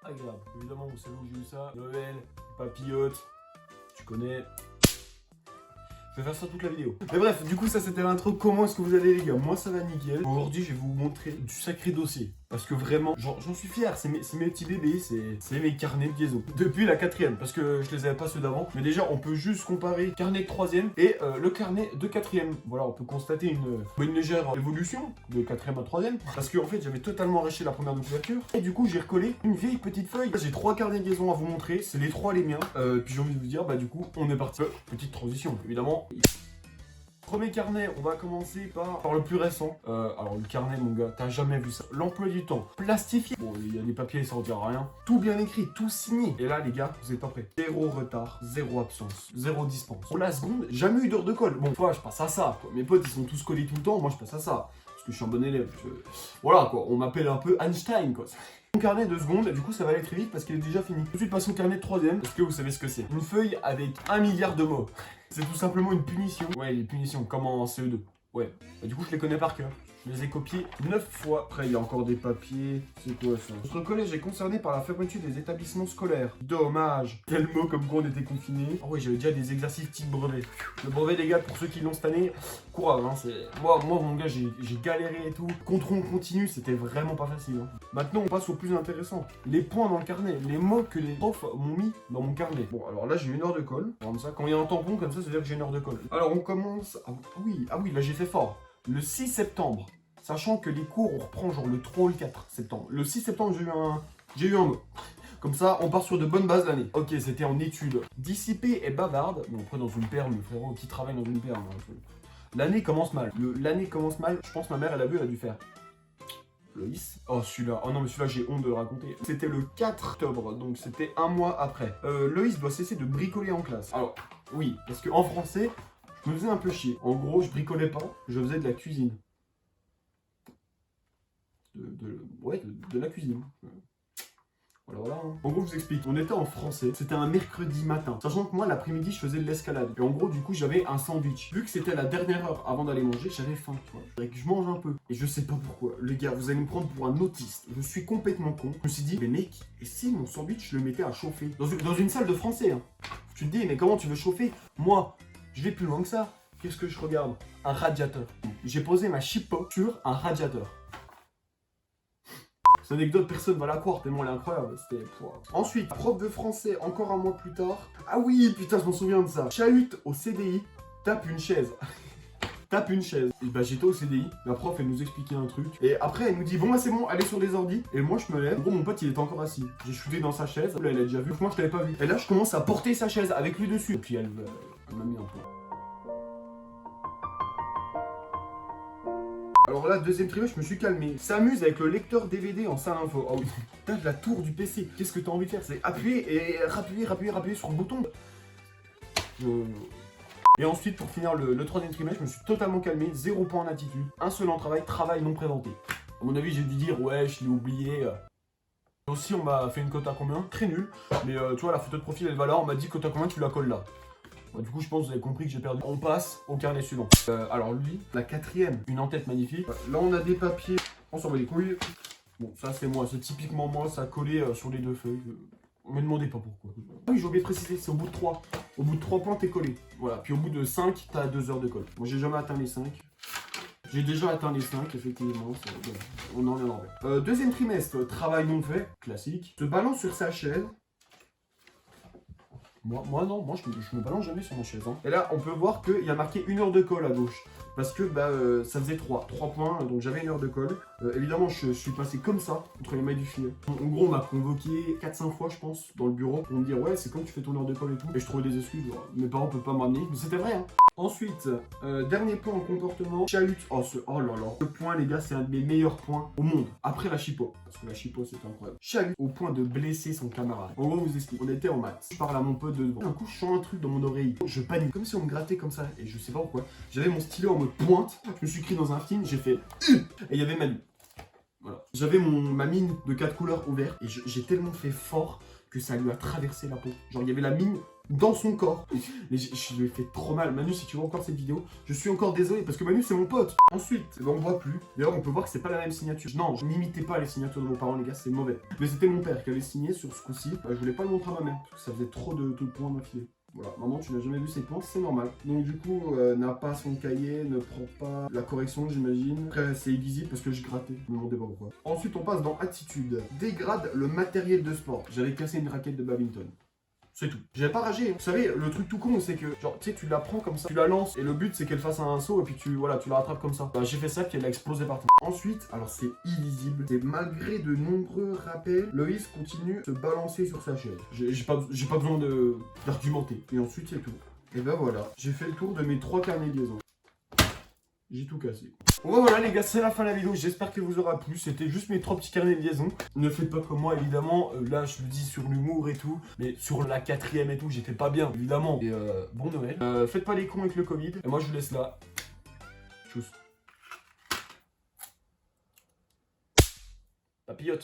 agréable. Évidemment, vous savez où j'ai eu ça. Noël, papillote, tu connais. Je vais faire ça toute la vidéo. Mais bref, du coup, ça c'était l'intro. Comment est-ce que vous allez, les gars? Moi, ça va nickel. Aujourd'hui, je vais vous montrer du sacré dossier. Parce que vraiment, j'en suis fier. C'est mes petits bébés, c'est mes carnets de liaison. Depuis la 4ème, parce que je les avais pas ceux d'avant. Mais déjà, on peut juste comparer carnet de 3ème et le carnet de 4ème. Voilà, on peut constater une légère évolution de 4ème à 3ème. Parce qu'en fait, j'avais totalement arraché la première de couverture. Et du coup, j'ai recollé une vieille petite feuille. J'ai 3 carnets de liaison à vous montrer. C'est les 3 les miens. Puis j'ai envie de vous dire, bah du coup, on est parti. Petite transition, évidemment. Premier carnet, on va commencer par le plus récent. Alors le carnet, mon gars, t'as jamais vu ça. L'emploi du temps, plastifié. Bon, il y a des papiers, ça ne dira rien. Tout bien écrit, tout signé. Et là, les gars, vous êtes pas prêts. Zéro retard, zéro absence, zéro dispense. Pour la seconde, jamais eu d'heure de colle. Bon, toi, je passe à ça, quoi. Mes potes, ils sont tous collés tout le temps. Moi, je passe à ça. Parce que je suis un bon élève. Voilà, quoi. On m'appelle un peu Einstein, quoi. Mon carnet de secondes, du coup ça va aller très vite parce qu'il est déjà fini. Tout de suite passons au carnet de 3ème. Est-ce que vous savez ce que c'est? Une feuille avec 1 milliard de mots. C'est tout simplement une punition. Ouais, les punitions, comme en CE2. Ouais. Bah, du coup je les connais par cœur. Je les ai copiés 9 fois. Après il y a encore des papiers. C'est quoi ça? Notre collège est concerné par la fermeture des établissements scolaires. Dommage. Quel mot comme quoi on était confinés. Ah oui, j'avais déjà des exercices type brevet. Le brevet, les gars, pour ceux qui l'ont cette année, courage, hein, moi mon gars, j'ai galéré et tout. Contrôle continu, c'était vraiment pas facile. Hein. Maintenant, on passe au plus intéressant. Les points dans le carnet, les mots que les profs m'ont mis dans mon carnet. Bon, alors là, j'ai une heure de colle. Comme ça, quand il y a un tampon comme ça veut dire que j'ai une heure de colle. Alors, on commence. Ah oui, là, j'ai fait fort. Le 6 septembre, sachant que les cours, on reprend genre le 3 ou le 4 septembre. Le 6 septembre, j'ai eu un mot. Comme ça, on part sur de bonnes bases l'année. Ok, c'était en études. Dissipée et bavarde. Bon, après, dans une perle, le frérot qui travaille dans une perle. Hein, l'année commence mal. L'année commence mal. Je pense que ma mère, elle a dû faire. Loïs. Oh, celui-là. Oh non, mais celui-là, j'ai honte de le raconter. C'était le 4 octobre, donc c'était un mois après. Loïs doit cesser de bricoler en classe. Alors, oui, parce qu'en français, je me faisais un peu chier. En gros, je bricolais pas, je faisais de la cuisine. De la cuisine. Voilà. Hein. En gros, je vous explique. On était en français. C'était un mercredi matin. Sachant que moi, l'après-midi, je faisais de l'escalade. Et en gros, du coup, j'avais un sandwich. Vu que c'était la dernière heure avant d'aller manger, j'avais faim, tu vois. Faudrait que je mange un peu. Et je sais pas pourquoi. Les gars, vous allez me prendre pour un autiste. Je suis complètement con. Je me suis dit, mais mec, et si mon sandwich, je le mettais à chauffer dans une salle de français, hein. Tu te dis, mais comment tu veux chauffer? Moi, je vais plus loin que ça. Qu'est-ce que je regarde? Un radiateur. J'ai posé ma chippo sur un radiateur. Cette anecdote, personne va la croire, tellement elle est incroyable. Ensuite, prof de français, encore un mois plus tard. Ah oui, putain, je m'en souviens de ça. Chahut au CDI, tape une chaise. Tape une chaise. Et bah j'étais au CDI, la prof elle nous expliquait un truc. Et après elle nous dit, bon bah c'est bon, allez sur les ordis. Et moi je me lève. En gros mon pote il était encore assis. J'ai shooté dans sa chaise. Là elle a déjà vu. Moi je t'avais pas vu. Et là je commence à porter sa chaise avec lui dessus. Et puis elle m'a mis un peu. Alors là, deuxième trimestre, je me suis calmé. S'amuse avec le lecteur DVD en salle info. Oh oui, t'as de la tour du PC. Qu'est-ce que t'as envie de faire? C'est appuyer et rappuyer sur le bouton. Et ensuite, pour finir le troisième trimestre, je me suis totalement calmé. 0 point en attitude. Un seul en travail non présenté. À mon avis, j'ai dû dire, ouais, je l'ai oublié. Aussi, on m'a fait une cote à combien? Très nul. Mais tu vois, la photo de profil, elle va là. On m'a dit cote à combien, tu la colles là. Bah, du coup, je pense que vous avez compris que j'ai perdu. On passe au carnet suivant. Alors lui, la 4ème, une en-tête magnifique. Là, on a des papiers. On s'en va les couilles. Bon, ça c'est moi, c'est typiquement moi, ça a collé sur les deux feuilles. On me demandez pas pourquoi. Ah oui, j'ai oublié de préciser, c'est au bout de 3. Au bout de 3 points, t'es collé. Voilà, puis au bout de 5, t'as 2 heures de colle. Moi, j'ai jamais atteint les 5. J'ai déjà atteint les 5, effectivement. Bon, on en est en vrai. Deuxième trimestre, travail non fait, classique. Se balance sur sa chaise. Moi non, je me balance jamais sur mon chaise. Hein. Et là, on peut voir qu'il y a marqué 1 heure de colle à gauche. Parce que ça faisait 3 points, donc j'avais 1 heure de colle. Évidemment, je suis passé comme ça, entre les mailles du filet. En gros, on m'a convoqué 4-5 fois, je pense, dans le bureau, pour me dire, ouais, c'est quand tu fais ton heure de colle et tout. Et je trouvais des excuses, genre, mes parents peuvent pas m'amener, mais c'était vrai, hein. Ensuite, dernier point en comportement, chahut. Oh là là, ce point, les gars, c'est un de mes meilleurs points au monde. Après la chippo, parce que la chippo, c'est incroyable. Chahut au point de blesser son camarade. En gros, vous explique, on était en maths. Je parle à mon pote de devant. D'un coup, je sens un truc dans mon oreille. Je panique, comme si on me grattait comme ça. Et je sais pas pourquoi. J'avais mon stylo en mode pointe. Je me suis crié dans un film, j'ai fait et il y avait ma mine. Voilà. J'avais ma mine de 4 couleurs ouverte. Et j'ai tellement fait fort que ça lui a traversé la peau. Genre, il y avait la mine dans son corps. Mais je lui ai fait trop mal. Manu, si tu vois encore cette vidéo, je suis encore désolé parce que Manu, c'est mon pote. Ensuite, on voit plus. D'ailleurs, on peut voir que c'est pas la même signature. Non, je n'imitez pas les signatures de vos parents, les gars, c'est mauvais. Mais c'était mon père qui avait signé sur ce coup-ci. Bah, je voulais pas le montrer à ma mère parce que ça faisait trop de points d'affilée. Voilà, maman, tu n'as jamais vu ses points, c'est normal. Donc du coup, n'a pas son cahier, ne prend pas la correction, j'imagine. Après, c'est illisible parce que je grattais, ne me demandez pas pourquoi. Ensuite, on passe dans attitude. Dégrade le matériel de sport. J'avais cassé une raquette de badminton. C'est tout. J'avais pas ragé. Hein. Vous savez, le truc tout con, c'est que, genre, tu sais, tu la prends comme ça, tu la lances, et le but, c'est qu'elle fasse un saut, et puis tu la rattrapes comme ça. Bah, j'ai fait ça, puis elle a explosé partout. Ensuite, alors c'est illisible, c'est malgré de nombreux rappels, Loïs continue de se balancer sur sa chaise. J'ai pas besoin d'argumenter. Et ensuite, c'est tout. Et ben voilà, j'ai fait le tour de mes 3 carnets de liaison. J'ai tout cassé. Bon voilà les gars, c'est la fin de la vidéo, j'espère qu'elle vous aura plu, c'était juste mes 3 petits carnets de liaison. Ne faites pas comme moi évidemment, là je le dis sur l'humour et tout, mais sur la 4ème et tout, j'étais pas bien évidemment. Et bon Noël, faites pas les cons avec le Covid, et moi je vous laisse là. Tchuss. Papillote.